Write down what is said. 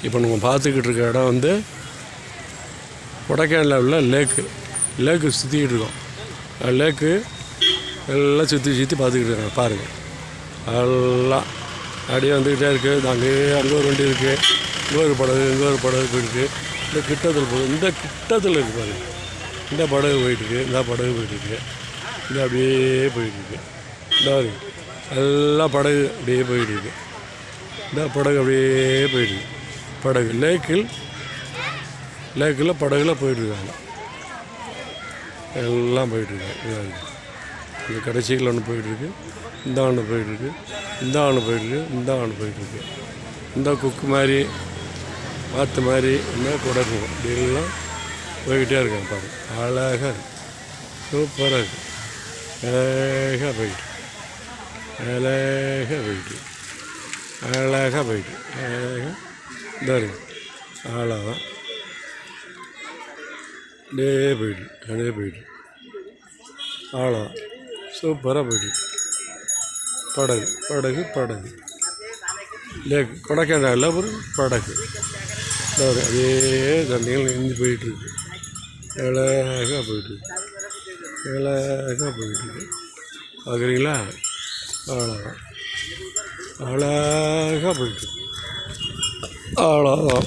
இப்போ நம்ம பார்த்துக்கிட்டு இருக்க இடம் வந்து கொடைக்கானலில் உள்ள லேக்கு சுற்றிக்கிட்டு இருக்கோம். லேக்கு எல்லாம் சுற்றி பார்த்துக்கிட்டு இருக்காங்க. பாருங்கள், எல்லாம் அப்படியே வந்துக்கிட்டே இருக்குது. அங்கே ஒரு வண்டி இருக்குது, இங்கே ஒரு படகு போயிட்டுருக்கு. இந்த கிட்டத்தில் இருக்குது பாருங்கள். இந்த படகு போயிட்டுருக்கு, இந்த படகு போயிட்டுருக்கு, இந்த அப்படியே போயிட்டுருக்கு. இந்த எல்லாம் படகு அப்படியே போயிட்டுருக்கு. இந்த படகு அப்படியே போயிட்டுருக்கு. படகு லேக்கில் படகுல போயிட்டுருக்காங்க. எல்லாம் போயிட்டுருக்காங்க. இந்த கடைசிகள் ஒன்று போயிட்டுருக்கு, இந்த ஒன்று போயிட்டுருக்கு, இந்த ஒன்று போயிட்டுருக்கு, இந்த ஒன்று போயிட்டுருக்கு. இந்த குக்கு மாதிரி மாற்று மாதிரி என்ன கொடுக்கும். இப்படிலாம் போய்கிட்டே இருக்காங்க. பாருங்க, அழகாக இருக்குது, சூப்பராக இருக்குது. அழகாக போயிட்டு இந்த இருக்கு. அவ்வளோதான், அப்படியே போயிட்டு அவ்வளோதான், சூப்பராக போயிட்டு. படகு லேக் கொடைக்கானலில் ஒரு படகு அதே தண்ணிகள் நெஞ்சு போயிட்டுருக்கு. அழகாக போயிட்டுருக்கு. பார்க்குறீங்களா? அவ்வளோதான், அழகாக போயிட்டு. அவ்வளோதான்.